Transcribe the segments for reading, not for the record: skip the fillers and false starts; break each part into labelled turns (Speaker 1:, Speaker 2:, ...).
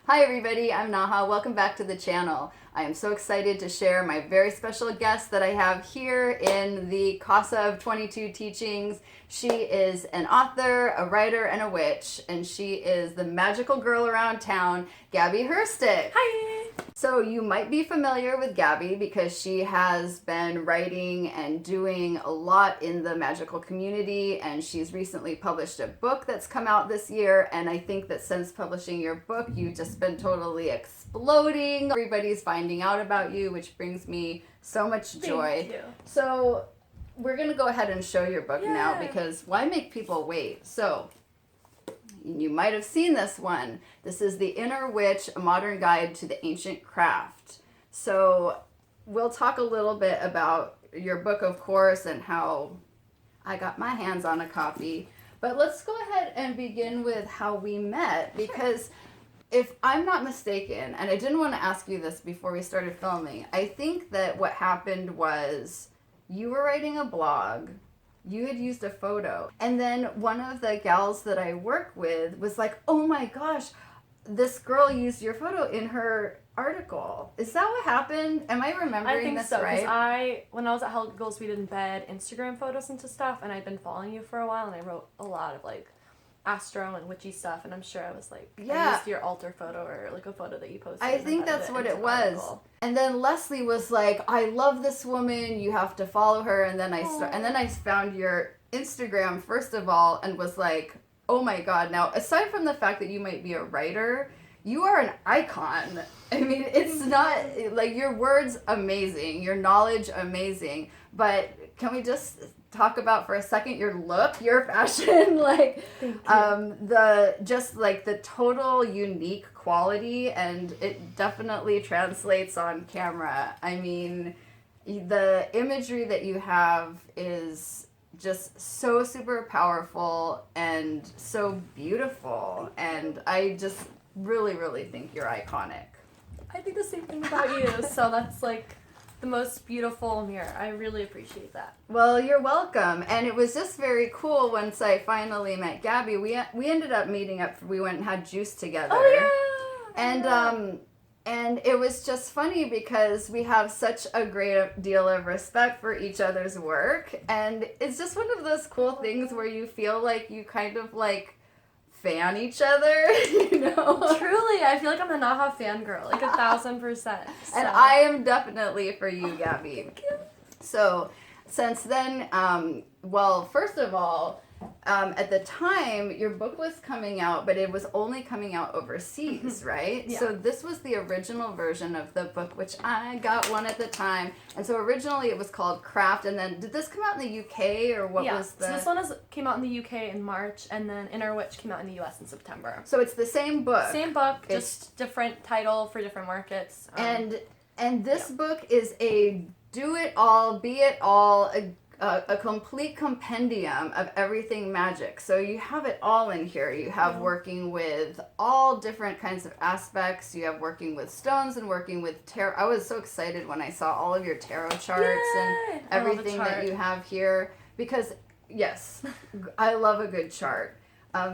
Speaker 1: Hi everybody, I'm Naha. Welcome back to the channel. I am so excited to share my very special guest that I have here in the Casa of 22 Teachings. She is an author, a writer, and a witch, and she is the magical girl around town, Gabi Herstik.
Speaker 2: Hi!
Speaker 1: So you might be familiar with Gabi because she has been writing and doing a lot in the magical community, and she's recently published a book that's come out this year, and I think that since publishing your book, you've just been totally exploding. Everybody's finding out about you, which brings me so much joy.
Speaker 2: Thank you.
Speaker 1: So we're going to go ahead and show your book now
Speaker 2: Yay.
Speaker 1: because why make people wait? So you might have seen this one. This is The Inner Witch, A Modern Guide to the Ancient Craft. So we'll talk a little bit about your book, of course, and how I got my hands on a copy. But let's go ahead and begin with how we met, because if I'm not mistaken, and I didn't want to ask you this before we started filming, I think that what happened was you were writing a blog. You had used a photo. And then one of the gals that I work with was like, oh my gosh, this girl used your photo in her article. Is that what happened? Am I remembering this right?
Speaker 2: I think so, because when I was at Hell Goes Weed in Bed, Instagram photos into stuff, and I'd been following you for a while, and I wrote a lot of, like, astro and witchy stuff, and I'm sure I was like, I used your altar photo or like a photo that you posted.
Speaker 1: I think that's what it was.
Speaker 2: Article.
Speaker 1: And then Leslie was like, I love this woman, you have to follow her. And then I found your Instagram first of all and was like, oh my god. Now, aside from the fact that you might be a writer, you are an icon. I mean, it's not like your words amazing, your knowledge amazing, but can we just talk about for a second your look, your fashion, like the total unique quality, and it definitely translates on camera. I mean, the imagery that you have is just so super powerful and so beautiful, and I just really think you're iconic.
Speaker 2: I think the same thing about you, so that's like the most beautiful mirror. I really appreciate that.
Speaker 1: Well, you're welcome. And it was just very cool once I finally met Gabi. We ended up meeting up. We went and had juice together.
Speaker 2: Oh yeah.
Speaker 1: And it was just funny because we have such a great deal of respect for each other's work, and it's just one of those cool things where you feel like you kind of like fan each other, you know?
Speaker 2: Truly, I feel like I'm a Naha fangirl, like 1,000%. So.
Speaker 1: And I am definitely for you, Gabi.
Speaker 2: Thank you.
Speaker 1: So, since then, well, first of all, at the time, your book was coming out, but it was only coming out overseas, right?
Speaker 2: Yeah.
Speaker 1: So this was the original version of the book, which I got one at the time. And so originally it was called Craft, and then did this come out in the UK, or what was the...
Speaker 2: So this one came out in the UK in March, and then Inner Witch came out in the US in September.
Speaker 1: So it's the same book.
Speaker 2: Same book, just different title for different markets.
Speaker 1: And this book is a do-it-all, be-it-all, a complete compendium of everything magic. So you have it all in here. You have working with all different kinds of aspects. You have working with stones and working with tarot. I was so excited when I saw all of your tarot charts and everything that you have here. Because, yes, I love a good chart.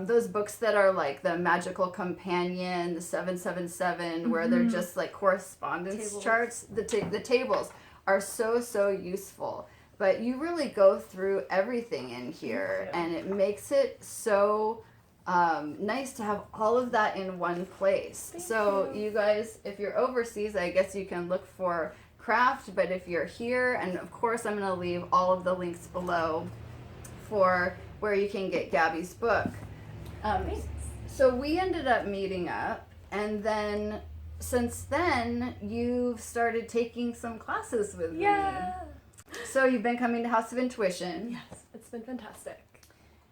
Speaker 1: Those books that are like the Magical Companion, the 777, where they're just like correspondence charts, the tables are so useful. But you really go through everything in here, and it makes it so nice to have all of that in one place. So you guys, if you're overseas, I guess you can look for Craft, but if you're here, and of course I'm going to leave all of the links below for where you can get Gabi's book. So we ended up meeting up, and then since then you've started taking some classes with me. So you've been coming to House of Intuition.
Speaker 2: Yes, it's been fantastic.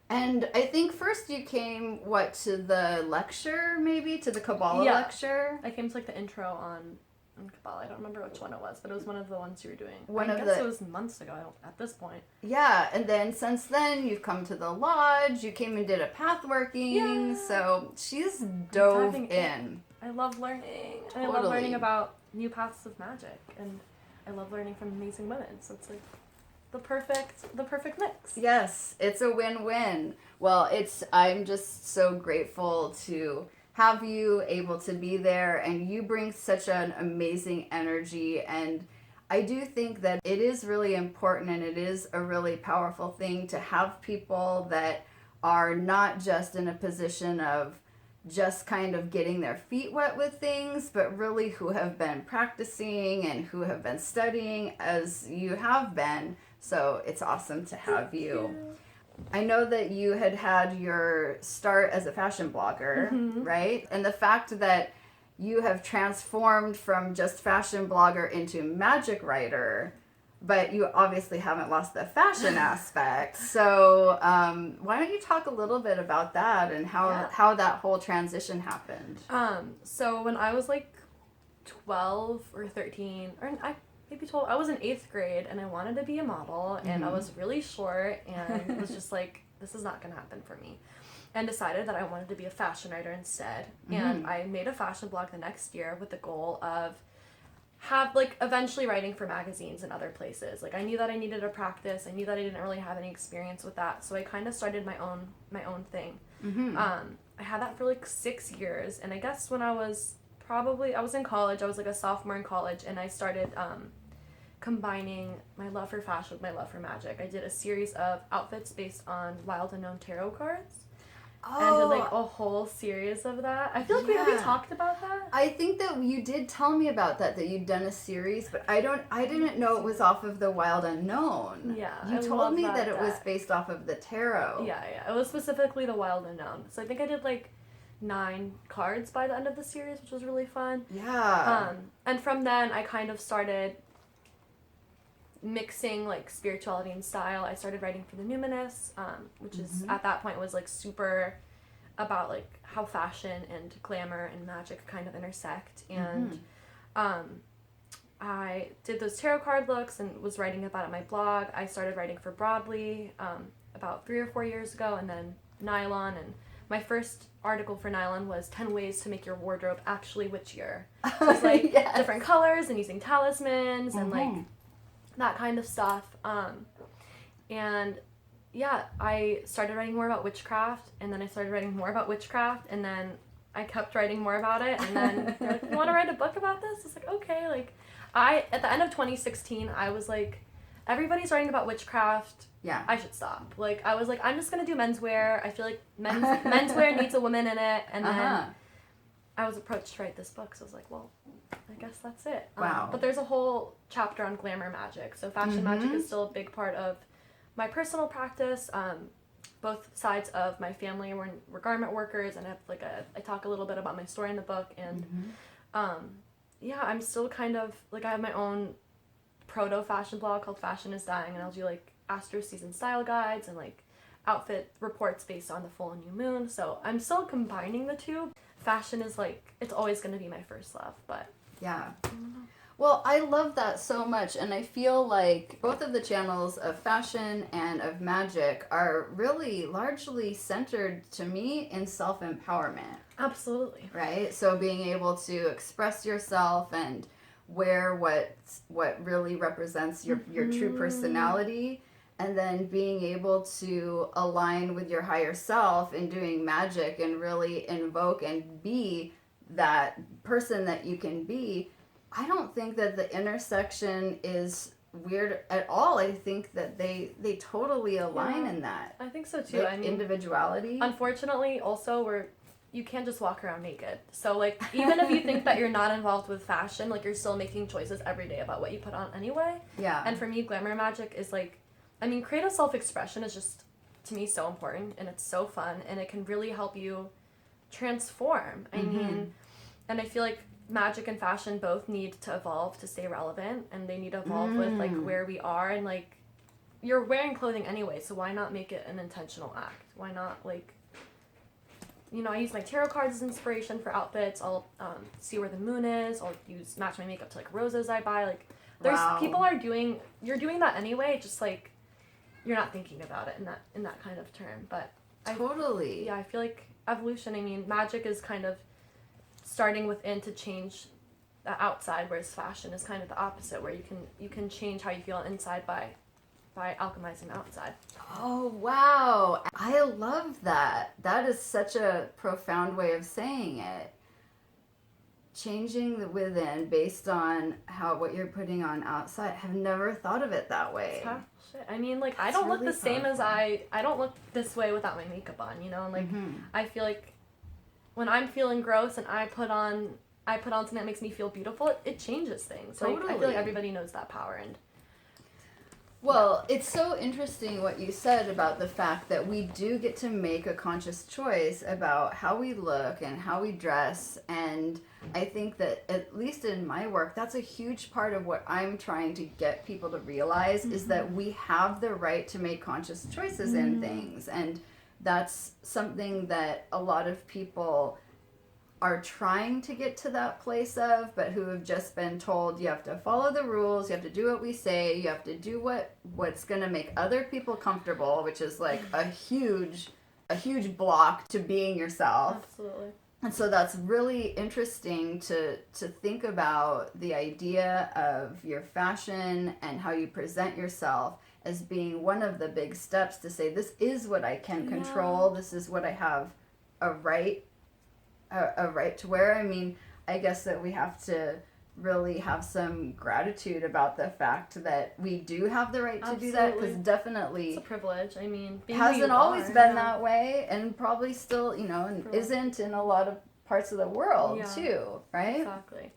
Speaker 1: And I think first you came, to the lecture, maybe? To the Kabbalah lecture?
Speaker 2: I came to like the intro on Kabbalah. I don't remember which one it was, but it was one of the ones you were doing. I guess it was months ago at this point.
Speaker 1: Yeah, and then since then you've come to the lodge, you came and did a path working, so she's dove in.
Speaker 2: I love learning. And I love learning about new paths of magic, and I love learning from amazing women, so it's like the perfect mix.
Speaker 1: Yes, it's a win-win. Well, I'm just so grateful to have you able to be there, and you bring such an amazing energy. And I do think that it is really important, and it is a really powerful thing to have people that are not just in a position of just kind of getting their feet wet with things, but really who have been practicing and who have been studying as you have been. So it's awesome to have you. I know that you had your start as a fashion blogger, right? And the fact that you have transformed from just fashion blogger into magic writer, but you obviously haven't lost the fashion aspect. So why don't you talk a little bit about that and how that whole transition happened?
Speaker 2: So when I was like 12 or 13, or maybe 12, I was in 8th grade and I wanted to be a model, and I was really short and was just like, this is not going to happen for me. And decided that I wanted to be a fashion writer instead. And I made a fashion blog the next year with the goal of eventually writing for magazines and other places. Like, I knew that I needed a practice. I knew that I didn't really have any experience with that. So I kind of started my own thing. I had that for like 6 years. And I guess when I was in college, I was like a sophomore in college, and I started combining my love for fashion with my love for magic. I did a series of outfits based on wild unknown tarot cards. And did like a whole series of that. I feel like we talked about that.
Speaker 1: I think that you did tell me about that you'd done a series, but I didn't know it was off of the Wild Unknown.
Speaker 2: Yeah.
Speaker 1: You told me that it was based off of the tarot.
Speaker 2: Yeah. It was specifically the Wild Unknown. So I think I did like 9 cards by the end of the series, which was really fun.
Speaker 1: Yeah.
Speaker 2: And from then I kind of started mixing like spirituality and style. I started writing for the Numinous, which is at that point was like super about like how fashion and glamour and magic kind of intersect. And I did those tarot card looks and was writing about it on my blog. I started writing for Broadly about 3 or 4 years ago, and then Nylon. And my first article for Nylon was 10 ways to make your wardrobe actually witchier. So it's like different colors and using talismans and like that kind of stuff. And yeah, I started writing more about witchcraft, and then I started writing more about witchcraft, and then I kept writing more about it, and then they're like, you want to write a book about this? It's like, okay. Like, at the end of 2016, I was like, everybody's writing about witchcraft.
Speaker 1: Yeah.
Speaker 2: I should stop. Like, I was like, I'm just going to do menswear. I feel like menswear needs a woman in it. And then I was approached to write this book, so I was like, well, I guess that's it.
Speaker 1: Wow.
Speaker 2: But there's a whole chapter on glamour magic. So fashion magic is still a big part of my personal practice. Both sides of my family were garment workers, and I talk a little bit about my story in the book. And yeah, I'm still kind of like, I have my own proto fashion blog called Fashion is Dying, and I'll do like astro season style guides and like outfit reports based on the full and new moon. So I'm still combining the two. Fashion is like, it's always going to be my first love, but
Speaker 1: yeah. Well, I love that so much, and I feel like both of the channels of fashion and of magic are really largely centered, to me, in self-empowerment.
Speaker 2: Absolutely.
Speaker 1: Right? So being able to express yourself and wear what really represents your true personality, and then being able to align with your higher self in doing magic and really invoke and be that person that you can be. I don't think that the intersection is weird at all. I think that they totally align in that.
Speaker 2: I think so too.
Speaker 1: Like,
Speaker 2: I mean,
Speaker 1: individuality.
Speaker 2: Unfortunately, also you can't just walk around naked. So like, even if you think that you're not involved with fashion, like, you're still making choices every day about what you put on anyway.
Speaker 1: Yeah.
Speaker 2: And for me, glamour magic is like, I mean, creative self-expression is just, to me, so important, and it's so fun, and it can really help you transform. I mean, and I feel like magic and fashion both need to evolve to stay relevant, and they need to evolve with like where we are, and like, you're wearing clothing anyway, so why not make it an intentional act? Why not, like, you know, I use my tarot cards as inspiration for outfits. I'll see where the moon is. I'll match my makeup to like roses I buy. Like, there's people you're doing that anyway, just like you're not thinking about it in that kind of term. But
Speaker 1: Totally.
Speaker 2: I feel like evolution, I mean, magic is kind of starting within to change the outside, whereas fashion is kind of the opposite, where you can change how you feel inside by by alchemizing the outside.
Speaker 1: Oh, wow. I love that. That is such a profound way of saying it. Changing the within based on what you're putting on outside. I've never thought of it that way.
Speaker 2: Shit. I mean, like, I don't look the same as I don't look this way without my makeup on, you know? And, like, I feel like when I'm feeling gross and I put on something that makes me feel beautiful, it changes things.
Speaker 1: Totally.
Speaker 2: Like, I feel like everybody knows that power. And
Speaker 1: well, it's so interesting what you said about the fact that we do get to make a conscious choice about how we look and how we dress. And I think that, at least in my work, that's a huge part of what I'm trying to get people to realize is that we have the right to make conscious choices in things. And that's something that a lot of people are trying to get to that place of, but who have just been told you have to follow the rules, you have to do what we say, you have to do what's going to make other people comfortable, which is like a huge block to being yourself.
Speaker 2: Absolutely.
Speaker 1: And so that's really interesting to think about the idea of your fashion and how you present yourself as being one of the big steps to say, this is what I can control, this is what I have a right to wear. I mean, I guess that we have to really have some gratitude about the fact that we do have the right to do that, because definitely
Speaker 2: it's a privilege. I mean,
Speaker 1: hasn't always been that way, and probably still, isn't in a lot of parts of the world too, right?
Speaker 2: Exactly.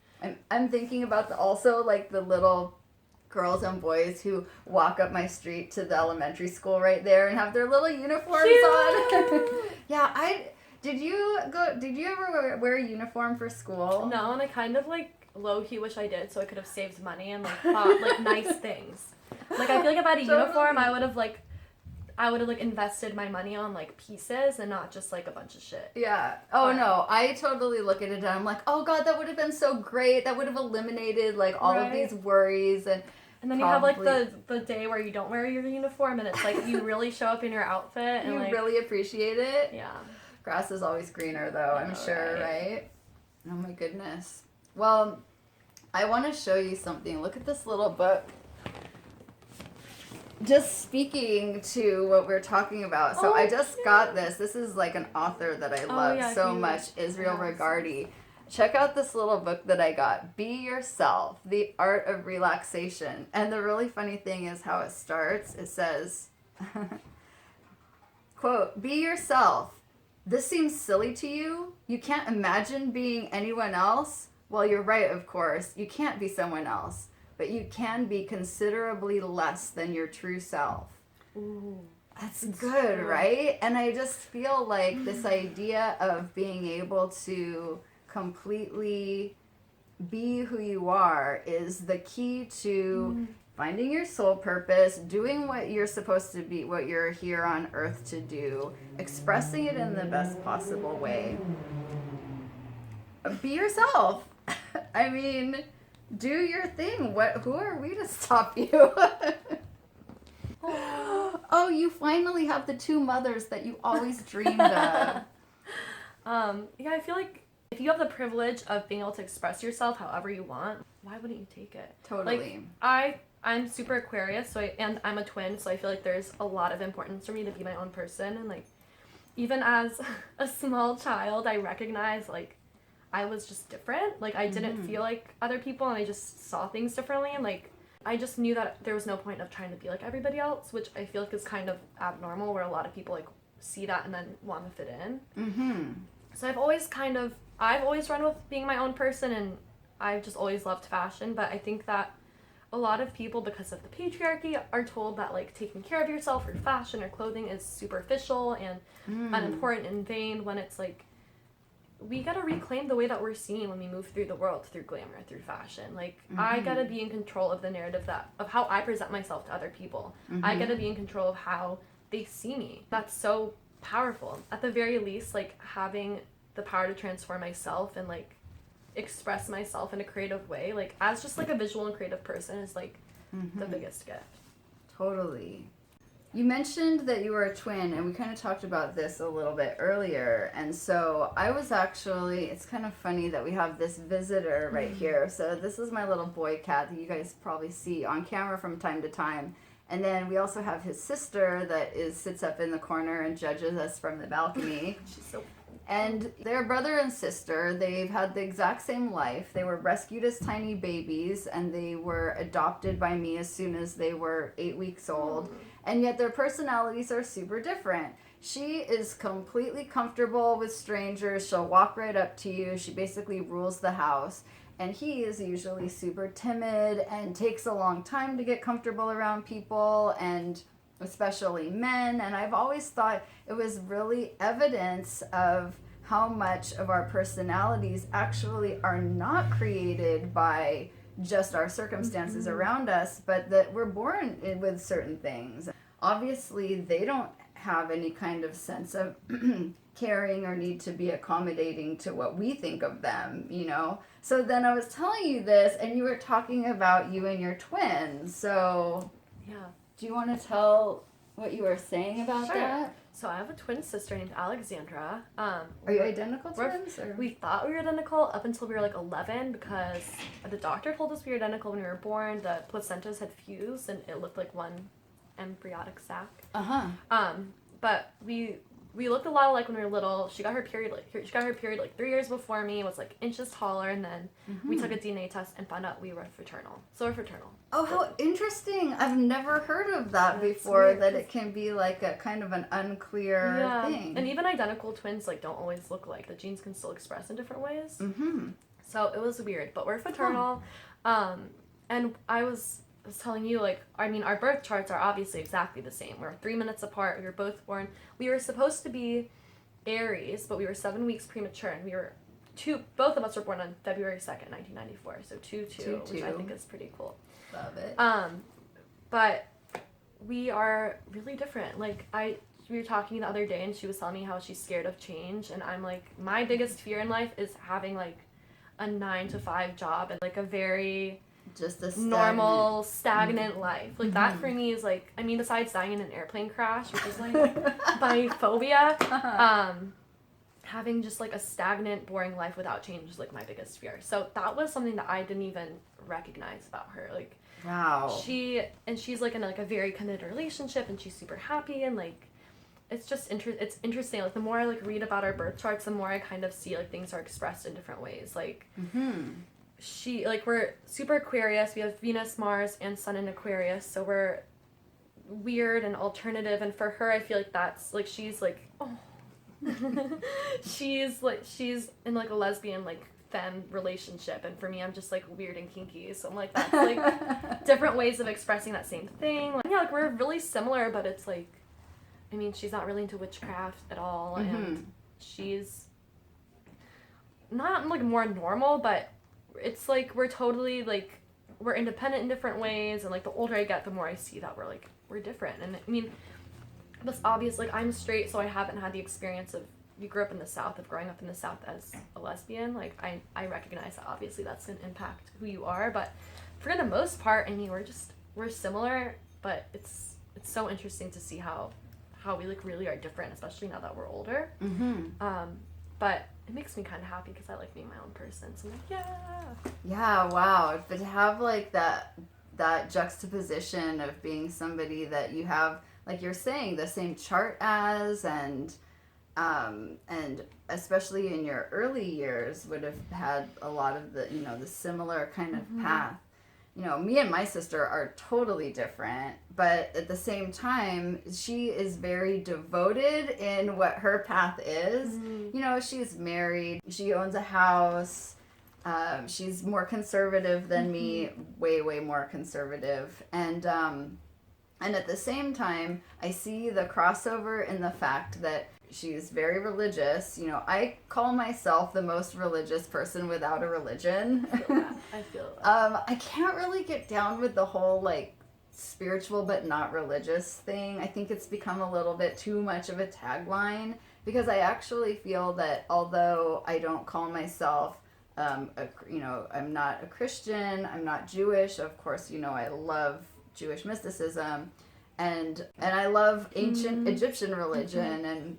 Speaker 1: I'm thinking about also like the little girls and boys who walk up my street to the elementary school right there and have their little uniforms on. Did you ever wear a uniform for school?
Speaker 2: No, and I kind of like low-key wish I did, so I could have saved money and like bought like nice things. Like, I feel like if I had a uniform, I would have invested my money on like pieces and not just like a bunch of shit.
Speaker 1: Yeah. Oh no, I totally look at it and I'm like, oh god, that would have been so great. That would have eliminated like all of these worries. And
Speaker 2: then you have like the day where you don't wear your uniform and it's like you really show up in your outfit and
Speaker 1: you
Speaker 2: like
Speaker 1: really appreciate it.
Speaker 2: Yeah.
Speaker 1: Grass is always greener though, I'm sure, right? Oh my goodness. Well, I want to show you something. Look at this little book. Just speaking to what we're talking about. So I just got this. This is like an author that I love so much, Israel Regardie. Check out this little book that I got. Be Yourself, The Art of Relaxation. And the really funny thing is how it starts. It says, quote, "Be yourself. This seems silly to you? You can't imagine being anyone else? Well, you're right, of course. You can't be someone else. But you can be considerably less than your true self."
Speaker 2: Ooh,
Speaker 1: that's good, right? And I just feel like this idea of being able to completely be who you are is the key to finding your soul purpose, doing what you're supposed to be, what you're here on earth to do, expressing it in the best possible way. Be yourself. I mean, do your thing. Who are we to stop you? Oh, you finally have the two mothers that you always dreamed of.
Speaker 2: I feel like if you have the privilege of being able to express yourself however you want, why wouldn't you take it?
Speaker 1: Totally.
Speaker 2: Like, I'm super Aquarius, and I'm a twin, so I feel like there's a lot of importance for me to be my own person. And like, even as a small child, I recognize like I was just different. Like, I didn't feel like other people, and I just saw things differently. And like, I just knew that there was no point of trying to be like everybody else, which I feel like is kind of abnormal, where a lot of people like see that and then want to fit in. So I've always run with being my own person, and I've just always loved fashion. But I think that a lot of people, because of the patriarchy, are told that like taking care of yourself or fashion or clothing is superficial and unimportant and vain, when it's like, we gotta reclaim the way that we're seen when we move through the world, through glamour, through fashion. Like, I gotta be in control of the narrative of how I present myself to other people. I gotta be in control of how they see me. That's so powerful. At the very least, like, having the power to transform myself and like express myself in a creative way, like as just like a visual and creative person, is like the biggest gift.
Speaker 1: Totally. You mentioned that you were a twin, and we kind of talked about this a little bit earlier. And so I was actually, it's kind of funny that we have this visitor right here. So this is my little boy cat that you guys probably see on camera from time to time. And then we also have his sister that sits up in the corner and judges us from the balcony.
Speaker 2: She's so...
Speaker 1: And they're brother and sister. They've had the exact same life. They were rescued as tiny babies, and they were adopted by me as soon as they were 8 weeks old. And yet their personalities are super different. She is completely comfortable with strangers. She'll walk right up to you. She basically rules the house. And he is usually super timid and takes a long time to get comfortable around people, and especially men. And I've always thought it was really evidence of how much of our personalities actually are not created by just our circumstances around us, but that we're born with certain things. Obviously, they don't have any kind of sense of caring or need to be accommodating to what we think of them, you know? So then I was telling you this, and you were talking about you and your twins. So
Speaker 2: Yeah.
Speaker 1: do you want to tell what you were saying about
Speaker 2: Sure.
Speaker 1: that?
Speaker 2: So I have a twin sister named Alexandra.
Speaker 1: Are you identical twins? Or?
Speaker 2: We thought we were identical up until we were like 11 because the doctor told us we were identical when we were born. The placentas had fused and it looked like one embryonic sac. But we looked a lot alike when we were little. She got her period like 3 years before me. Was like inches taller, and then we took a DNA test and found out we were fraternal. So we're fraternal.
Speaker 1: Oh, how interesting! I've never heard of that before. Weird. That it can be like a kind of an unclear thing.
Speaker 2: And even identical twins like don't always look alike. The genes can still express in different ways. So it was weird, but we're fraternal. And I was telling you, like, I mean, our birth charts are obviously exactly the same. We're 3 minutes apart. We were both born. We were supposed to be Aries, but we were 7 weeks premature, and we were both of us were born on February 2nd, 1994. So 2-2, which I think is pretty cool.
Speaker 1: Love it.
Speaker 2: But we are really different. Like, we were talking the other day, and she was telling me how she's scared of change, and I'm like, my biggest fear in life is having, like, a 9-to-5 job and, like, a very...
Speaker 1: just a
Speaker 2: normal, stagnant life. Like, that for me is, like, I mean, besides dying in an airplane crash, which is, like, my phobia, having just, like, a stagnant, boring life without change is, like, my biggest fear. So that was something that I didn't even recognize about her. Like,
Speaker 1: wow.
Speaker 2: She's, like, in, like, a very committed relationship, and she's super happy, and, like, it's just it's interesting. Like, the more I, like, read about our birth charts, the more I kind of see, like, things are expressed in different ways. Like, we're super Aquarius. We have Venus, Mars, and Sun in Aquarius, so we're weird and alternative. And for her, I feel like that's like she's like, she's in like a lesbian like femme relationship, and for me, I'm just like weird and kinky. So I'm like, that's like different ways of expressing that same thing. Like, yeah, like we're really similar, but it's like, I mean, she's not really into witchcraft at all, and she's not like more normal, but it's like we're totally like we're independent in different ways, and like the older I get, the more I see that we're different. And I mean, that's obvious. Like, I'm straight, so I haven't had the experience of you grew up in the South, of growing up in the South as a lesbian. Like, I recognize that obviously that's gonna impact who you are, but for the most part, I mean, we're similar, but it's so interesting to see how we like really are different, especially now that we're older. But it makes me kind of happy because I like being my own person. So I'm like,
Speaker 1: yeah, wow. But to have like that juxtaposition of being somebody that you have, like you're saying, the same chart as, and especially in your early years would have had a lot of the, you know, the similar kind of path. You know, me and my sister are totally different, but at the same time, she is very devoted in what her path is. You know, she's married, she owns a house, she's more conservative than me, way, way more conservative. And at the same time, I see the crossover in the fact that she's very religious. You know, I call myself the most religious person without a religion.
Speaker 2: I feel that.
Speaker 1: I can't really get down with the whole, like, spiritual but not religious thing. I think it's become a little bit too much of a tagline, because I actually feel that although I don't call myself, you know, I'm not a Christian, I'm not Jewish. Of course, you know, I love Jewish mysticism, and I love ancient Egyptian religion and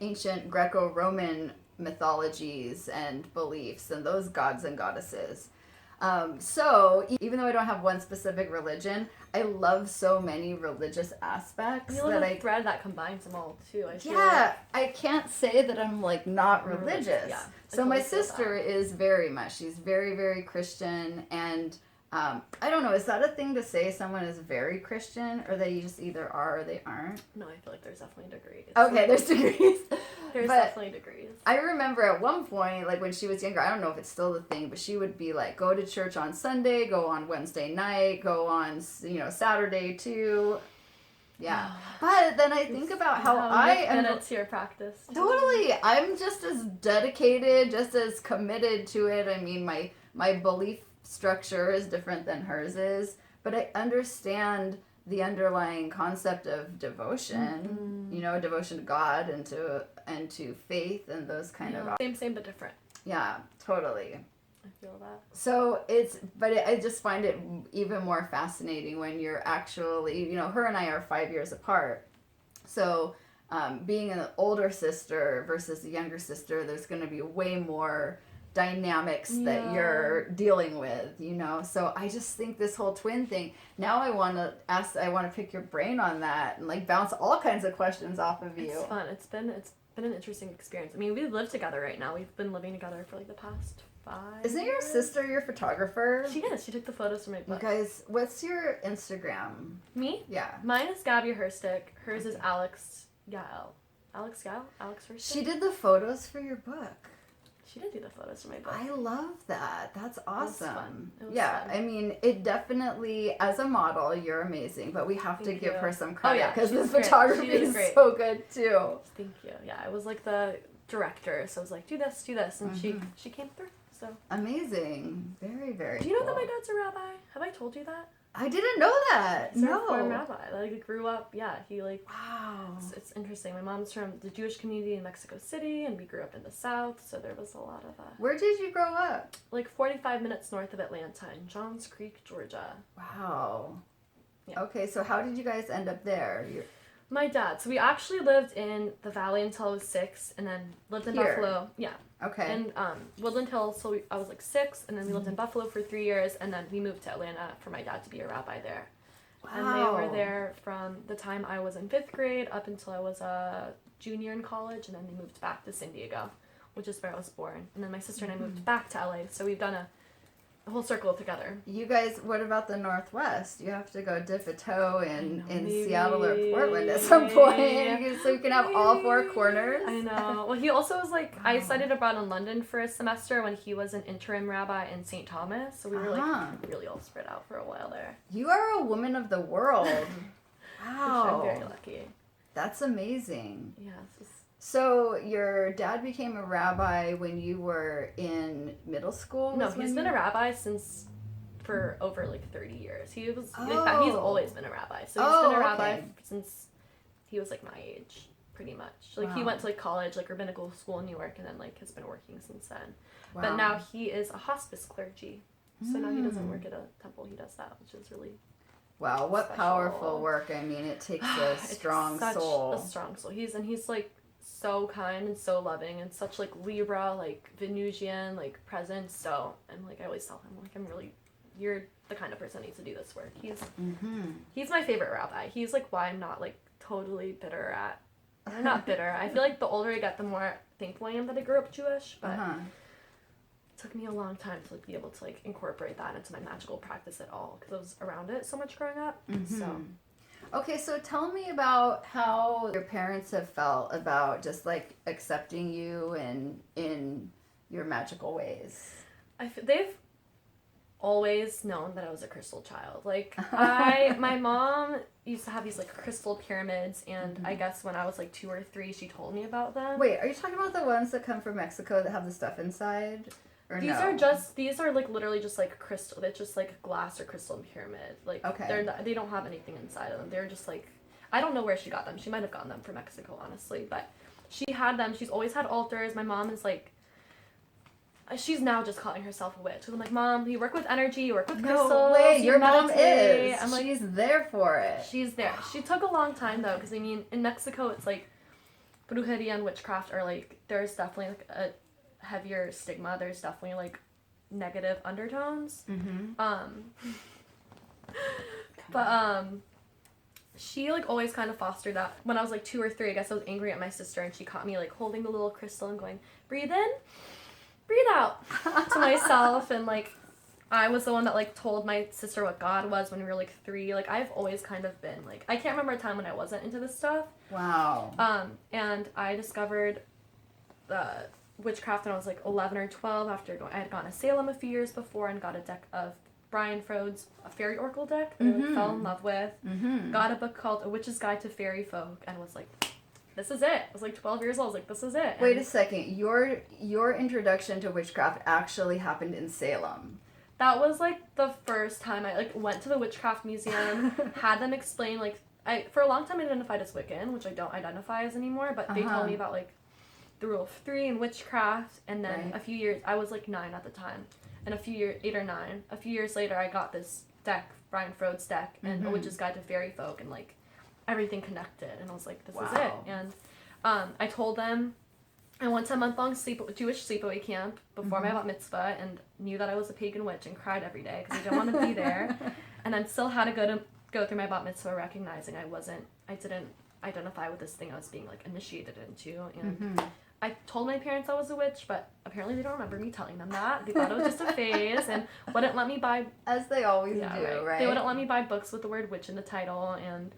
Speaker 1: ancient Greco-Roman mythologies and beliefs and those gods and goddesses. So even though I don't have one specific religion, I love so many religious aspects
Speaker 2: that I thread that combines them all too.
Speaker 1: I can't say that I'm like not religious.
Speaker 2: Yeah,
Speaker 1: so my sister is very much. She's very, very Christian, and I don't know. Is that a thing to say? Someone is very Christian, or they just either are or they aren't?
Speaker 2: No, I feel like there's definitely degrees.
Speaker 1: Okay, there's degrees.
Speaker 2: There's definitely degrees.
Speaker 1: I remember at one point, like when she was younger, I don't know if it's still the thing, but she would be like, go to church on Sunday, go on Wednesday night, go on, Saturday too. Yeah. But then I think about how I am.
Speaker 2: It's your practice.
Speaker 1: Totally. I'm just as dedicated, just as committed to it. I mean, my belief structure is different than hers is, but I understand the underlying concept of devotion, devotion to God and to faith and those kind of...
Speaker 2: Same but different.
Speaker 1: Yeah, totally.
Speaker 2: I feel that.
Speaker 1: So I just find it even more fascinating when you're actually, her and I are 5 years apart. So being an older sister versus a younger sister, there's going to be way more dynamics that you're dealing with, So I just think this whole twin thing, now I want to pick your brain on that and like bounce all kinds of questions off of you.
Speaker 2: It's fun. It's been an interesting experience. I mean, we live together right now. We've been living together for like the past 5
Speaker 1: Isn't your sister your photographer?
Speaker 2: She is. She took the photos for my book.
Speaker 1: You guys, what's your Instagram?
Speaker 2: Me?
Speaker 1: Yeah.
Speaker 2: Mine is Gabi Herstik. Hers is Alex Gael. Alex Herstik?
Speaker 1: She did the photos for your book.
Speaker 2: She did do the photos for my book.
Speaker 1: I love that. That's awesome.
Speaker 2: It was
Speaker 1: fun. I mean, it definitely, as a model, you're amazing, but we have to give her some credit because this photography is so good too.
Speaker 2: Thank you. Yeah, I was like the director, so I was like, do this, and she came through. So
Speaker 1: amazing. Very, very
Speaker 2: Do you know that my dad's a rabbi? Have I told you that?
Speaker 1: I didn't know that.
Speaker 2: He's a Reformed rabbi. Like, grew up, he like...
Speaker 1: Wow.
Speaker 2: It's interesting. My mom's from the Jewish community in Mexico City, and we grew up in the South, so there was a lot of...
Speaker 1: Where did you grow up?
Speaker 2: Like 45 minutes north of Atlanta in Johns Creek, Georgia.
Speaker 1: Wow.
Speaker 2: Yeah.
Speaker 1: Okay, so how did you guys end up there?
Speaker 2: My dad. So we actually lived in the Valley until I was 6, and then lived in Buffalo. Yeah.
Speaker 1: Okay.
Speaker 2: And Woodland Hills, so I was like 6, and then we lived in Buffalo for 3 years, and then we moved to Atlanta for my dad to be a rabbi there.
Speaker 1: Wow.
Speaker 2: And they were there from the time I was in 5th grade up until I was a junior in college, and then they moved back to San Diego, which is where I was born. And then my sister and I moved back to LA, so we've done a whole circle together.
Speaker 1: You guys, what about the Northwest? You have to go dip a toe in Seattle or Portland at some point, so you can have all 4 corners.
Speaker 2: I know. Well, he also was like, I studied abroad in London for a semester when he was an interim rabbi in St. Thomas, so we were like really all spread out for a while there.
Speaker 1: You are a woman of the world. Wow.
Speaker 2: I'm very lucky.
Speaker 1: That's amazing.
Speaker 2: Yeah.
Speaker 1: So your dad became a rabbi when you were in middle school?
Speaker 2: No, he's been a rabbi for over like 30 years. He was he's always been a rabbi. So he's been a rabbi since he was like my age, pretty much. Like he went to like college, like rabbinical school in New York, and then like has been working since then. Wow. But now he is a hospice clergy. So now he doesn't work at a temple. He does that, which is really
Speaker 1: what
Speaker 2: special.
Speaker 1: Powerful work. I mean, it takes a strong soul.
Speaker 2: A strong soul. He's like so kind and so loving and such like Libra, like Venusian, like presence. So I'm like, I always tell him, like, you're the kind of person that needs to do this work. He's my favorite rabbi. He's like why I'm not like totally bitter at, I'm not bitter. I feel like the older I get, the more thankful I am that I grew up Jewish, but it took me a long time to like be able to like incorporate that into my magical practice at all, because I was around it so much growing up. So
Speaker 1: okay, so tell me about how your parents have felt about just like accepting you and in your magical ways.
Speaker 2: They've always known that I was a crystal child. Like my mom used to have these like crystal pyramids, and I guess when I was like 2 or 3, she told me about them.
Speaker 1: Wait, are you talking about the ones that come from Mexico that have the stuff inside? Or
Speaker 2: these are like literally just like crystal. It's just like glass or crystal pyramid. Like they don't have anything inside of them. They're just like, I don't know where she got them. She might have gotten them from Mexico, honestly. But she had them. She's always had altars. My mom is like, she's now just calling herself a witch. Because I'm like, Mom, you work with energy, you work with crystals.
Speaker 1: No way, your mom is.
Speaker 2: I'm like,
Speaker 1: she's there for it.
Speaker 2: She's there. She took a long time though, because I mean, in Mexico, it's like brujeria and witchcraft are like, there's definitely like a heavier stigma. There's definitely like negative undertones.
Speaker 1: Mm-hmm.
Speaker 2: But she like always kind of fostered that. When I was like 2 or 3, I guess I was angry at my sister, and she caught me like holding the little crystal and going, breathe in, breathe out, to myself. And like I was the one that like told my sister what God was when we were like 3. Like I've always kind of been like, I can't remember a time when I wasn't into this stuff.
Speaker 1: Wow.
Speaker 2: And I discovered witchcraft when I was like 11 or 12 after I had gone to Salem a few years before and got a deck of Brian Frode's fairy oracle deck that I like, fell in love with. Got a book called A Witch's Guide to Fairy Folk and was like, this is it. I was like 12 years old. I was like, this is it.
Speaker 1: Wait a second. Your introduction to witchcraft actually happened in Salem.
Speaker 2: That was like the first time I like went to the Witchcraft Museum, had them explain like for a long time I identified as Wiccan, which I don't identify as anymore, but they told me about like the rule of 3 and witchcraft, and then a few years, I was like 9 at the time, and 8 or 9, a few years later I got this deck, Brian Frode's deck, and A Witch's Guide to Fairy Folk, and like everything connected, and I was like, this is it. And I told them I went to a month-long Jewish sleepaway camp before my bat mitzvah, and knew that I was a pagan witch, and cried every day because I didn't want to be there, and then still had to go through my bat mitzvah recognizing I didn't identify with this thing I was being like initiated into, and I told my parents I was a witch, but apparently they don't remember me telling them that. They thought it was just a phase, and wouldn't let me buy...
Speaker 1: As they always do, right?
Speaker 2: They wouldn't let me buy books with the word witch in the title, and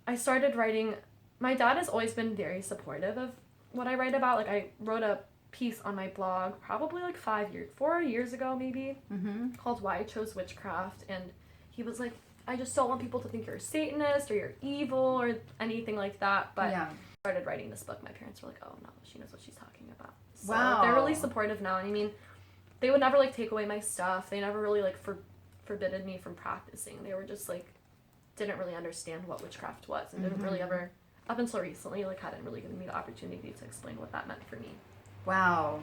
Speaker 2: I started writing... My dad has always been very supportive of what I write about. Like, I wrote a piece on my blog probably like 4 years ago, maybe, called Why I Chose Witchcraft, and he was like, I just don't want people to think you're a Satanist or you're evil or anything like that, but... Yeah. Started writing this book, my parents were like, oh no, she knows what she's talking about. So they're really supportive now, and I mean, they would never like take away my stuff. They never really like forbidden me from practicing. They were just like, didn't really understand what witchcraft was, and didn't really ever, up until recently, like hadn't really given me the opportunity to explain what that meant for me.
Speaker 1: Wow.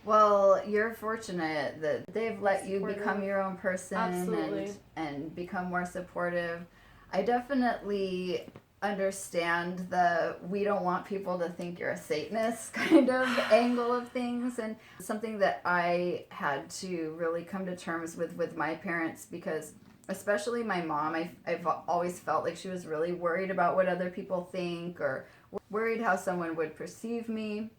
Speaker 1: Well, you're fortunate that they've let you become your own person and become more supportive. I definitely understand the we don't want people to think you're a Satanist kind of angle of things, and something that I had to really come to terms with my parents, because especially my mom, I've always felt like she was really worried about what other people think, or worried how someone would perceive me.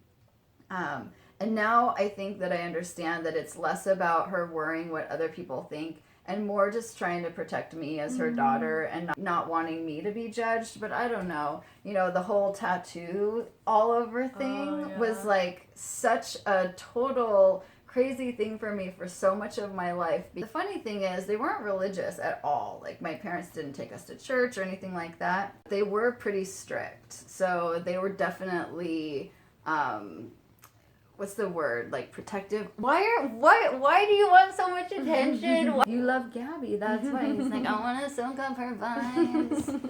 Speaker 1: And now I think that I understand that it's less about her worrying what other people think and more just trying to protect me as her daughter and not wanting me to be judged. But I don't know. You know, the whole tattoo all over thing was like such a total crazy thing for me for so much of my life. The funny thing is, they weren't religious at all. Like, my parents didn't take us to church or anything like that. They were pretty strict. So they were definitely... what's the word? Like, protective. Why do you want so much attention? You love Gabi, that's why. He's like, I want to soak up her vibes.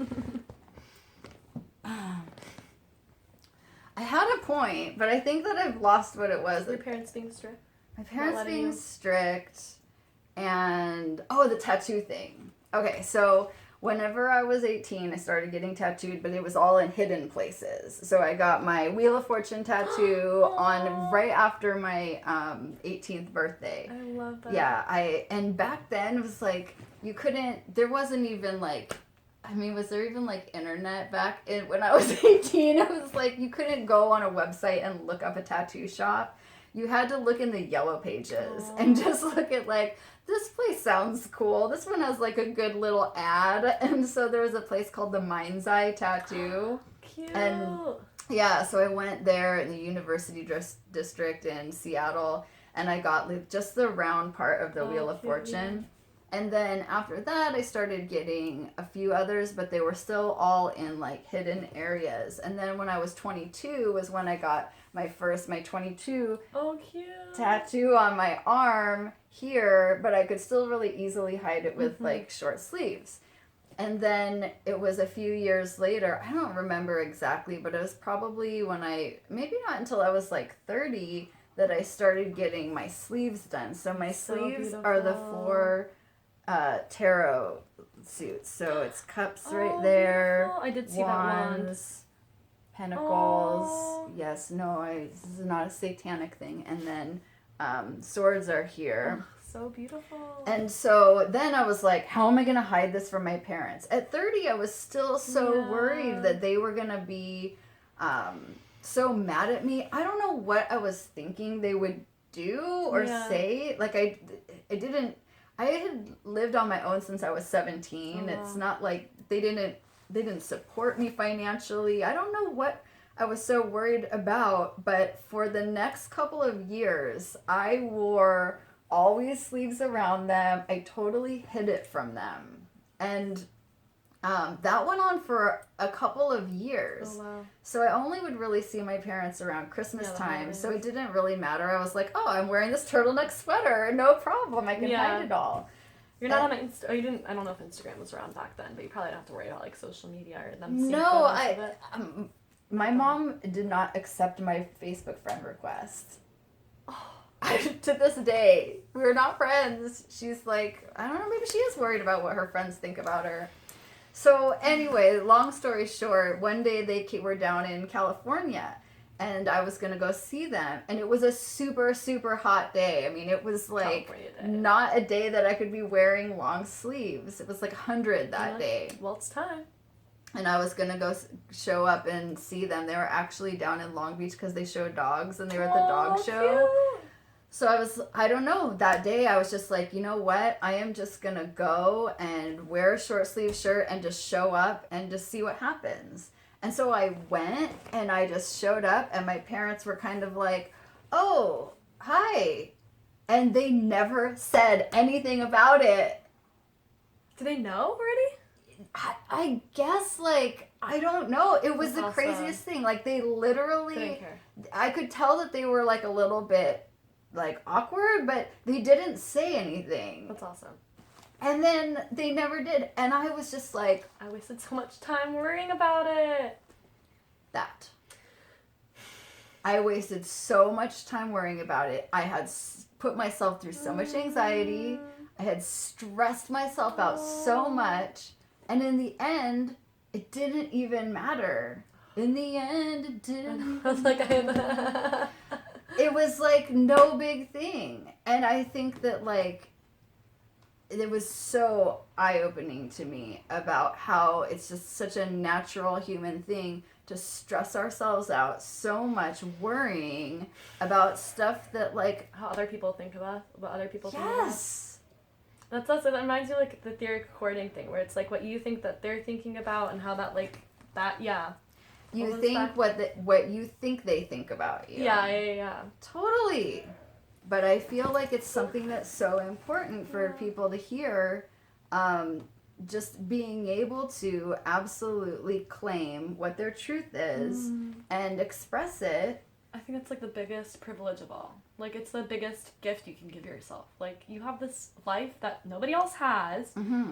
Speaker 1: I had a point, but I think that I've lost what it was.
Speaker 2: Your parents being strict?
Speaker 1: My parents being strict, and, the tattoo thing. Okay, so... Whenever I was 18, I started getting tattooed, but it was all in hidden places. So I got my Wheel of Fortune tattoo on right after my 18th birthday.
Speaker 2: I love that.
Speaker 1: Yeah, and back then it was like, there wasn't even like, was there even like internet when I was 18? It was like, you couldn't go on a website and look up a tattoo shop. You had to look in the yellow pages and just look at like, this place sounds cool. This one has like a good little ad. And so there was a place called the Mind's Eye Tattoo.
Speaker 2: Cute.
Speaker 1: And yeah, so I went there in the University District in Seattle, and I got like just the round part of the Wheel of Fortune. And then after that, I started getting a few others, but they were still all in like hidden areas. And then when I was 22 was when I got my 22 tattoo on my arm here, but I could still really easily hide it with like short sleeves. And then it was a few years later, I don't remember exactly, but it was probably maybe not until I was like 30 that I started getting my sleeves done. So my sleeves are the 4 tarot suits. So it's cups right there.
Speaker 2: Beautiful. I did see
Speaker 1: wands,
Speaker 2: that one.
Speaker 1: Pentacles. Yes, no, this is not a satanic thing. And then swords are here.
Speaker 2: Oh, so beautiful.
Speaker 1: And so then I was like, how am I going to hide this from my parents? At 30, I was still so worried that they were going to be so mad at me. I don't know what I was thinking they would do or say. Like, I had lived on my own since I was 17. It's not like they didn't support me financially. I don't know what I was so worried about, but for the next couple of years, I wore always sleeves around them. I totally hid it from them. And that went on for a couple of years.
Speaker 2: Oh, wow.
Speaker 1: So I only would really see my parents around Christmas time. So it didn't really matter. I was like, oh, I'm wearing this turtleneck sweater. No problem. I can hide it all.
Speaker 2: You're not on Insta. Oh, you didn't. I don't know if Instagram was around back then, but you probably don't have to worry about like social media or them seeing photos of it.
Speaker 1: My mom did not accept my Facebook friend request. To this day, we're not friends. She's like, I don't know, maybe she is worried about what her friends think about her. So anyway, long story short, one day they were down in California, and I was going to go see them, and it was a super, super hot day. I mean, it was like not a day that I could be wearing long sleeves. It was like 100 that day.
Speaker 2: Well, it's time.
Speaker 1: And I was going to go show up and see them. They were actually down in Long Beach because they showed dogs, and they were at the dog show.
Speaker 2: Cute.
Speaker 1: So I don't know, that day I was just like, you know what? I am just going to go and wear a short sleeve shirt and just show up and just see what happens. And so I went and I just showed up, and my parents were kind of like, oh, hi. And they never said anything about it.
Speaker 2: Do they know already?
Speaker 1: I guess, like, I don't know. It was
Speaker 2: That's
Speaker 1: the craziest thing. Like, they literally,
Speaker 2: Couldn't care.
Speaker 1: I could tell that they were like a little bit like awkward, but they didn't say anything.
Speaker 2: That's awesome.
Speaker 1: And then they never did. And I was just like,
Speaker 2: I wasted so much time worrying about it.
Speaker 1: that. I wasted so much time worrying about it. I had put myself through so much anxiety. I had stressed myself out so much. And in the end, it didn't even matter. In the end, it didn't.
Speaker 2: I was like,
Speaker 1: It was like no big thing. And I think that, like, it was so eye-opening to me about how it's just such a natural human thing to stress ourselves out so much worrying about stuff that, like,
Speaker 2: how other people think of us, what other people think of us.
Speaker 1: yes.
Speaker 2: That's also, that reminds me of, like, the theory recording thing, where it's, like, what you think that they're thinking about and how that, like, that, yeah.
Speaker 1: You think what you think they think about you.
Speaker 2: Yeah.
Speaker 1: Totally. But I feel like it's something that's so important for people to hear. Just being able to absolutely claim what their truth is and express it.
Speaker 2: I think that's, like, the biggest privilege of all. Like, it's the biggest gift you can give yourself. Like, you have this life that nobody else has.
Speaker 1: Mm-hmm.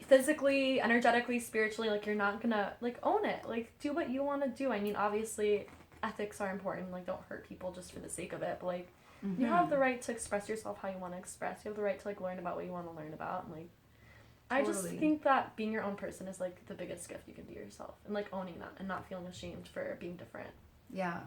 Speaker 2: Physically, energetically, spiritually, like, you're not gonna, like, own it. Like, do what you want to do. I mean, obviously, ethics are important. Like, don't hurt people just for the sake of it. But, like, you have the right to express yourself how you want to express. You have the right to, like, learn about what you want to learn about. And, like, I just think that being your own person is, like, the biggest gift you can be yourself. And, like, owning that and not feeling ashamed for being different.
Speaker 1: Yeah.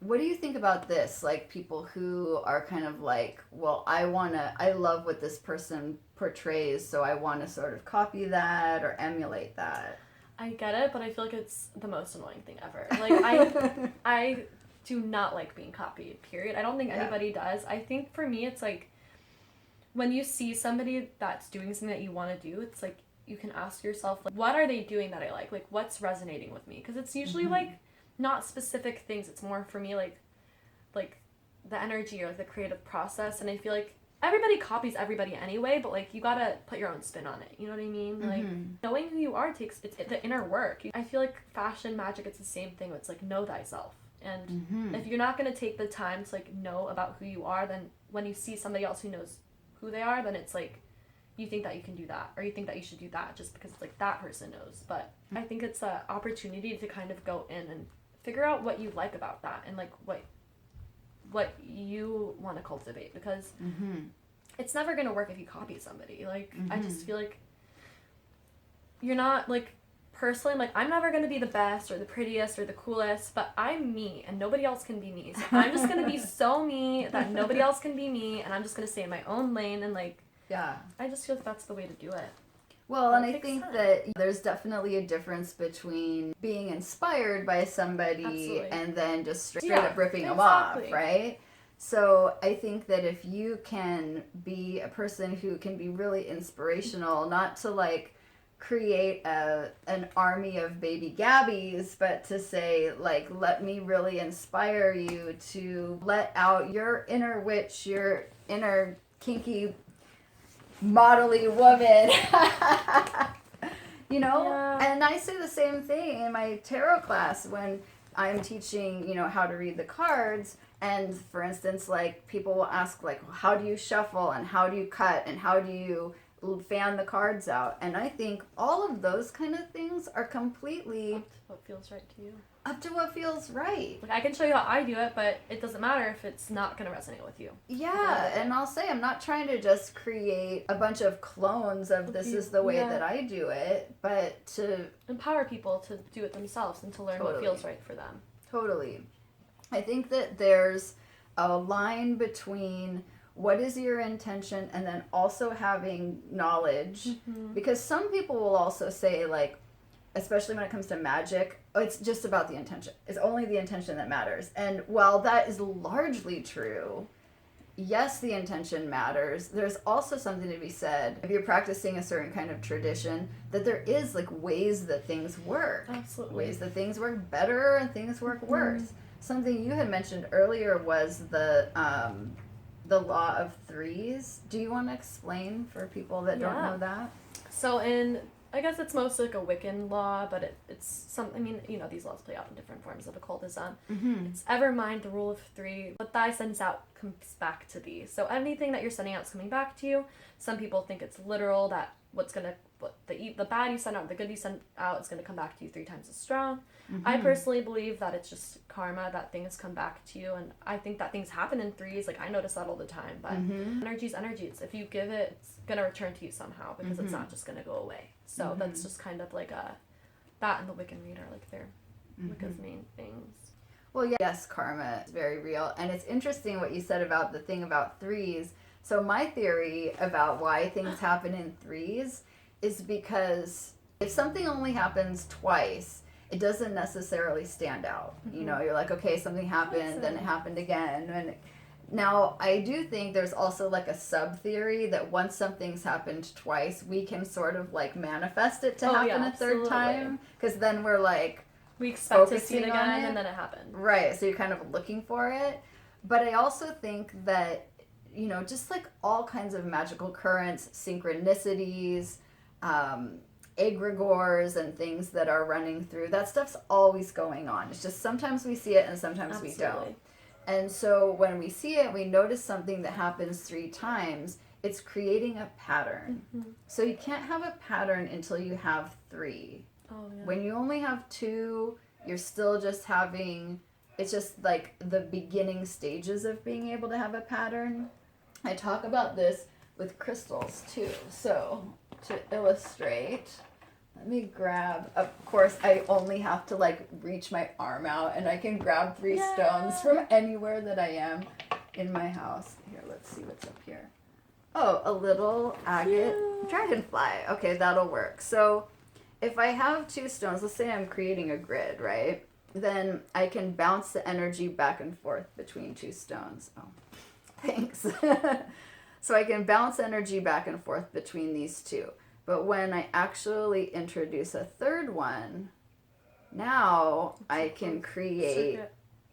Speaker 1: What do you think about this? Like, people who are kind of like, well, I love what this person portrays, so I want to sort of copy that or emulate that.
Speaker 2: I get it, but I feel like it's the most annoying thing ever. Like, I do not like being copied, period. I don't think anybody does. I think for me, it's like, when you see somebody that's doing something that you want to do, it's like, you can ask yourself, like, what are they doing that I like? Like, what's resonating with me? Because it's usually, like, not specific things. It's more for me, like the energy or, like, the creative process. And I feel like everybody copies everybody anyway, but, like, you gotta put your own spin on it. You know what I mean? Like, knowing who you are takes, it's the inner work. I feel like fashion, magic, it's the same thing. It's like, know thyself. And if you're not gonna take the time to, like, know about who you are, then when you see somebody else who knows who they are, then it's like, you think that you can do that, or you think that you should do that just because it's like that person knows. But I think it's an opportunity to kind of go in and figure out what you like about that, and, like, what you want to cultivate, because it's never going to work if you copy somebody. Like, I just feel like you're not, like, personally, I'm like, I'm never going to be the best or the prettiest or the coolest, but I'm me and nobody else can be me. So I'm just going to be so me that nobody else can be me, and I'm just going to stay in my own lane, and like,
Speaker 1: yeah.
Speaker 2: I just feel like that's the way to do it.
Speaker 1: Well, and I think that there's definitely a difference between being inspired by somebody
Speaker 2: Absolutely.
Speaker 1: and then just straight up ripping them off, right? So I think that if you can be a person who can be really inspirational, not to like create an army of baby Gabis, but to say like, let me really inspire you to let out your inner witch, your inner kinky modelly woman. You know? Yeah. And I say the same thing in my tarot class when I'm teaching, you know, how to read the cards. And for instance, like people will ask like, how do you shuffle and how do you cut and how do you fan the cards out? And I think all of those kind of things are completely
Speaker 2: up to what feels right to you.
Speaker 1: Up to what feels right.
Speaker 2: Like I can show you how I do it, but it doesn't matter if it's not going to resonate with you.
Speaker 1: Yeah, and I'll say I'm not trying to just create a bunch of clones of this is the way that I do it, but to
Speaker 2: empower people to do it themselves and to learn what feels right for them.
Speaker 1: Totally. I think that there's a line between what is your intention and then also having knowledge, because some people will also say like, especially when it comes to magic, it's just about the intention. It's only the intention that matters. And while that is largely true, yes, the intention matters. There's also something to be said, if you're practicing a certain kind of tradition, that there is like ways that things work.
Speaker 2: Absolutely.
Speaker 1: Ways that things work better and things work worse. Something you had mentioned earlier was the law of threes. Do you want to explain for people that don't know that?
Speaker 2: So I guess it's mostly like a Wiccan law, but it's I mean, you know, these laws play out in different forms of occultism. It's ever mind, the rule of three. What thou sends out comes back to thee. So anything that you're sending out is coming back to you. Some people think it's literal, that the bad you send out, the good you send out is going to come back to you 3 times as strong. I personally believe that it's just karma, that things come back to you, and I think that things happen in threes. Like I notice that all the time, but energy's energy. It's, if you give it, it's going to return to you somehow, because it's not just going to go away. So that's just kind of like that and the Wiccan reader, like they're Wicca's main things.
Speaker 1: Well, yes, karma is very real. And it's interesting what you said about the thing about threes. So my theory about why things happen in threes is because if something only happens twice, it doesn't necessarily stand out. You know, you're like, okay, something happened, then it happened again. And now, I do think there's also like a sub-theory that once something's happened twice, we can sort of like manifest it to happen a third time. Because then we're like,
Speaker 2: we expect to see it again, and then it happened.
Speaker 1: Right, so you're kind of looking for it. But I also think that, you know, just like all kinds of magical currents, synchronicities, egregores and things that are running through, that stuff's always going on. It's just sometimes we see it and sometimes we don't. And so when we see it, we notice something that happens 3 times, it's creating a pattern. So you can't have a pattern until you have 3. When you only have 2, you're still just having, it's just like the beginning stages of being able to have a pattern. I talk about this with crystals too. So to illustrate, let me grab, of course I only have to like reach my arm out and I can grab 3 stones from anywhere that I am in my house. Here, let's see what's up here. Oh, a little agate dragonfly. Okay, that'll work. So if I have 2 stones, let's say I'm creating a grid, right? Then I can bounce the energy back and forth between 2 stones. Oh, thanks. So I can bounce energy back and forth between these 2. But when I actually introduce a third one, now I can create,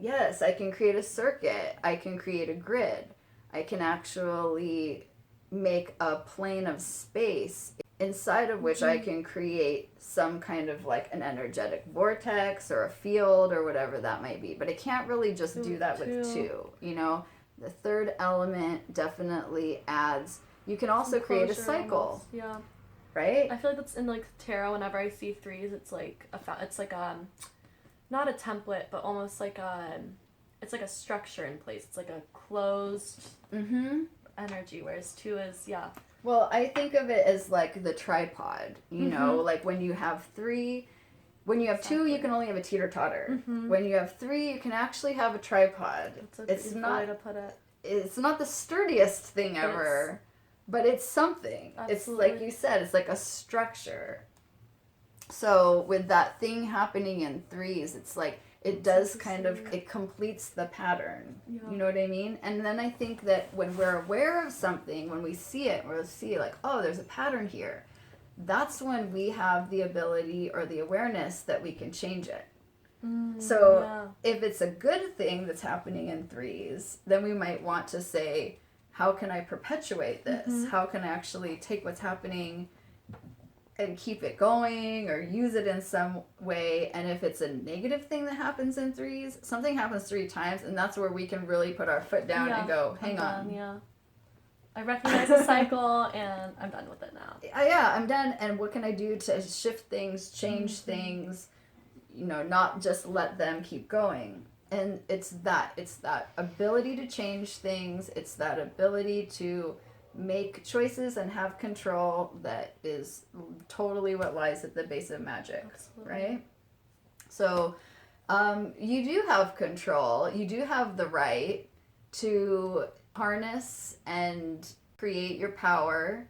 Speaker 1: I can create a circuit. I can create a grid. I can actually make a plane of space inside of which I can create some kind of like an energetic vortex or a field or whatever that might be. But I can't really just do that with 2, you know? The third element definitely adds, you can also create a cycle.
Speaker 2: Almost. Yeah.
Speaker 1: Right?
Speaker 2: I feel like that's in like tarot. Whenever I see 3s, it's like not a template, but almost like it's like a structure in place. It's like a closed energy, whereas 2 is
Speaker 1: Well, I think of it as like the tripod. You know, like when you have 3, When you have two, you can only have a teeter-totter. When you have three, you can actually have a tripod.
Speaker 2: It's not way to put it.
Speaker 1: It's not the sturdiest thing ever, but it's something.
Speaker 2: Absolutely.
Speaker 1: It's like you said, it's like a structure. So with that thing happening in threes, it's like it does kind of, it completes the pattern. Yeah. You know what I mean? And then I think that when we're aware of something, when we see it, we'll see like, oh, there's a pattern here. That's when we have the ability or the awareness that we can change it. So if it's a good thing that's happening in threes, then we might want to say, how can I perpetuate this? How can I actually take what's happening and keep it going or use it in some way? And if it's a negative thing that happens in threes, something happens 3 times, and that's where we can really put our foot down and go, hang on.
Speaker 2: Yeah. I recognize the cycle, and I'm done with it now.
Speaker 1: Yeah, I'm done, and what can I do to shift things, change things, you know, not just let them keep going. And it's that ability to change things, it's that ability to make choices and have control that is totally what lies at the base of magic. Absolutely. Right? So you do have control, you do have the right to harness and create your power,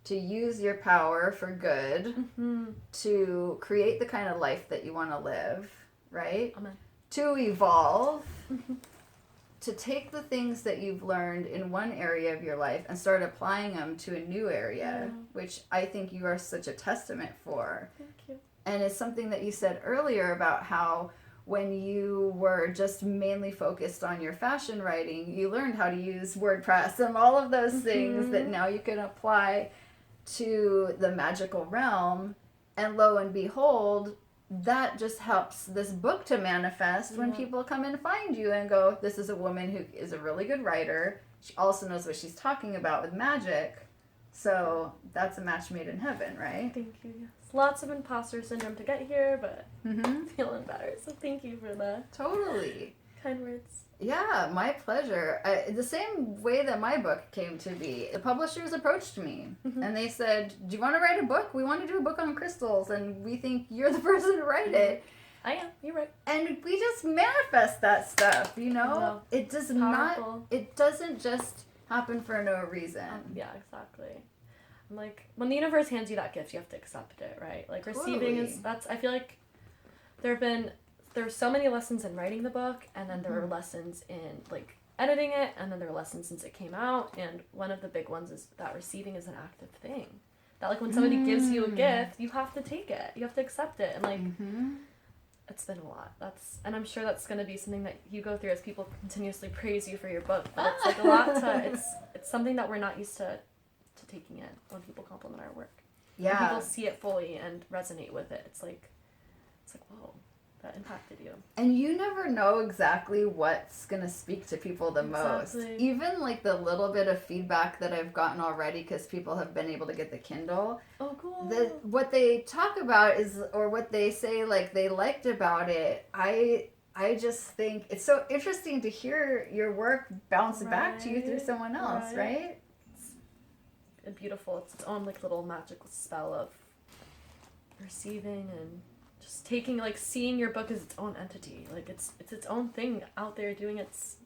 Speaker 1: to use your power for good, to create the kind of life that you want to live, right?
Speaker 2: Amen.
Speaker 1: To evolve, to take the things that you've learned in one area of your life and start applying them to a new area, which I think you are such a testament for.
Speaker 2: Thank you.
Speaker 1: And it's something that you said earlier about how when you were just mainly focused on your fashion writing, you learned how to use WordPress and all of those things that now you can apply to the magical realm. And lo and behold, that just helps this book to manifest when people come and find you and go, this is a woman who is a really good writer. She also knows what she's talking about with magic. So that's a match made in heaven, right?
Speaker 2: Thank you. Yes. Lots of imposter syndrome to get here, but feeling better. So thank you for the kind words.
Speaker 1: Yeah, my pleasure. The same way that my book came to be, the publishers approached me and they said, do you want to write a book? We want to do a book on crystals and we think you're the person to write it.
Speaker 2: I am. You're right.
Speaker 1: And we just manifest that stuff, you know? It does not, it doesn't just happen for no reason.
Speaker 2: Yeah, exactly. I'm like, when the universe hands you that gift, you have to accept it, right? Like receiving is, I feel like there's so many lessons in writing the book, and then there are lessons in like editing it, and then there are lessons since it came out, and one of the big ones is that receiving is an active thing. That like when somebody gives you a gift, you have to take it. You have to accept it. And like it's been a lot. And I'm sure that's going to be something that you go through as people continuously praise you for your book. But it's like a lot to it's something that we're not used to taking in when people compliment our work. Yeah. When people see it fully and resonate with it. It's like whoa, that impacted you.
Speaker 1: And you never know exactly what's going to speak to people the most. Even like the little bit of feedback that I've gotten already because people have been able to get the Kindle.
Speaker 2: Oh, cool.
Speaker 1: What they talk about is, or what they say like they liked about it, I just think it's so interesting to hear your work bounce back to you through someone else, right?
Speaker 2: It's beautiful. It's its own like little magical spell of receiving and just taking, like, seeing your book as its own entity. Like, it's its own thing out there doing its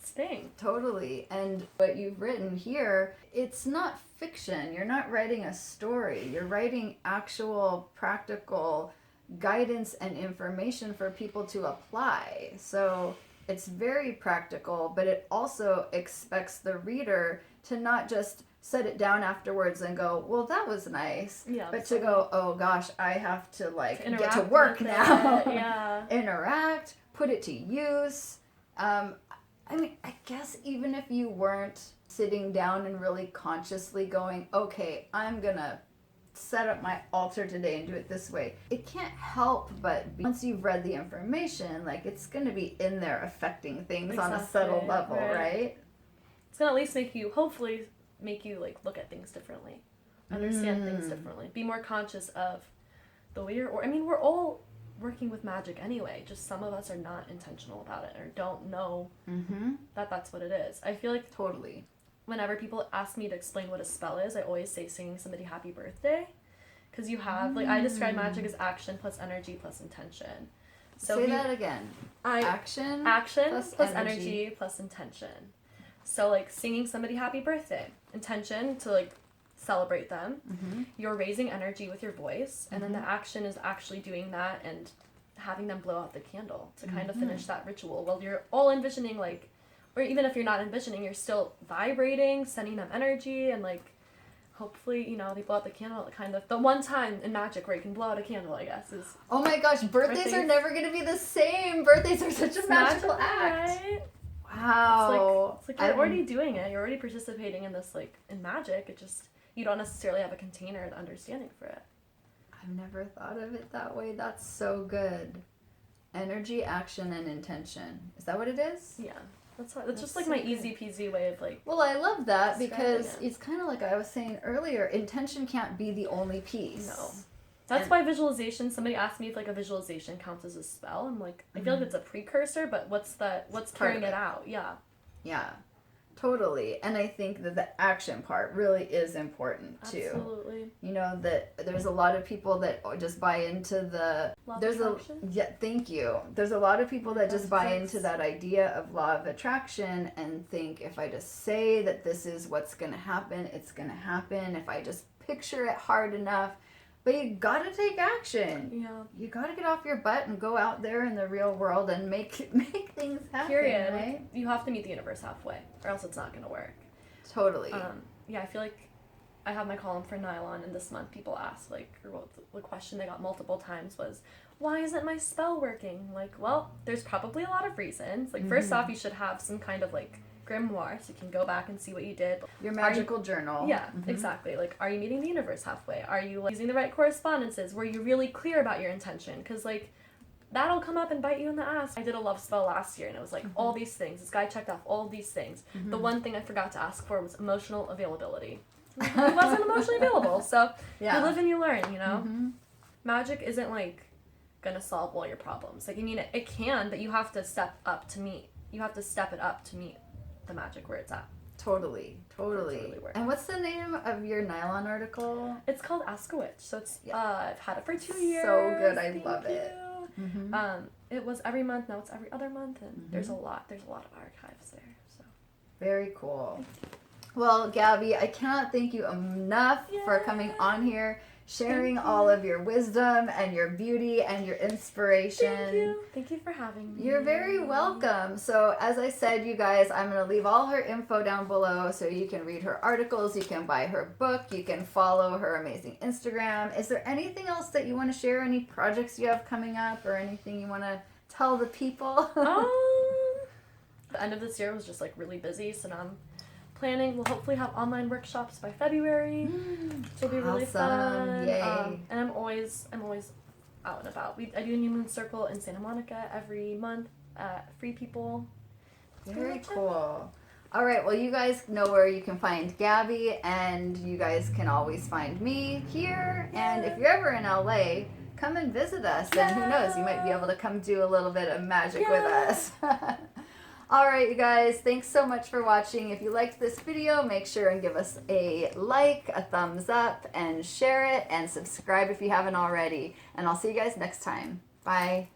Speaker 2: thing.
Speaker 1: Totally. And what you've written here, it's not fiction. You're not writing a story. You're writing actual practical guidance and information for people to apply. So it's very practical, but it also expects the reader to not just set it down afterwards and go, well, that was nice. Yeah, but to go, oh gosh, I have to like get to work now. Interact, put it to use. I mean, I guess even if you weren't sitting down and really consciously going, okay, I'm gonna set up my altar today and do it this way, it can't help but once you've read the information, like it's gonna be in there affecting things on a subtle level, right?
Speaker 2: It's gonna at least hopefully make you like look at things differently, understand things differently, be more conscious of the way we're all working with magic anyway, just some of us are not intentional about it or don't know that that's what it is. I feel like whenever people ask me to explain what a spell is, I always say singing somebody happy birthday, Because you have, like, I describe magic as action plus energy plus intention. So
Speaker 1: say that again. Action
Speaker 2: plus energy plus intention. So, like, singing somebody happy birthday. Intention to, like, celebrate them. Mm-hmm. You're raising energy with your voice. And then the action is actually doing that and having them blow out the candle to kind of finish that ritual. Well, you're all envisioning, like, or even if you're not envisioning, you're still vibrating, sending them energy, and, like, hopefully, you know, they blow out the candle kind of... The one time in magic where you can blow out a candle, I guess, is...
Speaker 1: Oh my gosh, birthdays are never going to be the same. Birthdays are such a magical act.
Speaker 2: Right?
Speaker 1: Wow.
Speaker 2: It's like you're already doing it. You're already participating in this, like, in magic. It just... You don't necessarily have a container and understanding for it.
Speaker 1: I've never thought of it that way. That's so good. Energy, action, and intention. Is that what it is?
Speaker 2: Yeah. That's just like my easy peasy way of like.
Speaker 1: Well, I love that because it's kind of like I was saying earlier. Intention can't be the only piece.
Speaker 2: No. That's why visualization. Somebody asked me if like a visualization counts as a spell. I'm like, I feel like it's a precursor, but what's carrying it out? Yeah.
Speaker 1: Yeah. Totally. And I think that the action part really is important too.
Speaker 2: Absolutely.
Speaker 1: You know, that there's a lot of people that just buy into the thank you. There's a lot of people that just buy into that idea of law of attraction and think if I just say that this is what's going to happen, it's going to happen. If I just picture it hard enough. But you gotta take action.
Speaker 2: Yeah.
Speaker 1: You gotta get off your butt and go out there in the real world and make things happen.
Speaker 2: Period.
Speaker 1: Right?
Speaker 2: You have to meet the universe halfway, or else it's not gonna work.
Speaker 1: Totally.
Speaker 2: Yeah, I feel like I have my column for nylon, and this month people asked, like, or the question they got multiple times was, why isn't my spell working? Like, well, there's probably a lot of reasons. Like, first off, you should have some kind of like grimoire so you can go back and see what you did.
Speaker 1: Your magical journal.
Speaker 2: Yeah, exactly. Like, are you meeting the universe halfway? Are you like, using the right correspondences? Were you really clear about your intention? Because like that'll come up and bite you in the ass. I did a love spell last year and it was like all these things. This guy checked off all these things. The one thing I forgot to ask for was emotional availability. He wasn't emotionally available. So you live and you learn, you know? Magic isn't like gonna solve all your problems. Like, I mean, it can, but you have to step it up to meet the magic where it's at.
Speaker 1: Totally. And what's the name of your nylon article?
Speaker 2: It's called Ask a Witch. So it's I've had it for 2 years.
Speaker 1: So good, I love it.
Speaker 2: It was every month. Now it's every other month, and there's a lot of archives there. So
Speaker 1: very cool. Well, Gabi, I cannot thank you enough for coming on here, sharing all of your wisdom and your beauty and your inspiration.
Speaker 2: Thank you for having me.
Speaker 1: You're very welcome. So as I said, you guys, I'm going to leave all her info down below so you can read her articles, you can buy her book, you can follow her amazing Instagram. Is there anything else that you want to share? Any projects you have coming up or anything you want to tell the people?
Speaker 2: The end of this year was just like really busy, so now I'm planning. We'll hopefully have online workshops by February, which will be really fun.
Speaker 1: Yay.
Speaker 2: And I'm always out and about. I do a New Moon Circle in Santa Monica every month at Free People.
Speaker 1: Very cool. All right, well, you guys know where you can find Gabi, and you guys can always find me here. And if you're ever in LA, come and visit us, and who knows, you might be able to come do a little bit of magic with us. All right, you guys, thanks so much for watching. If you liked this video, make sure and give us a like, a thumbs up, and share it, and subscribe if you haven't already. And I'll see you guys next time. Bye.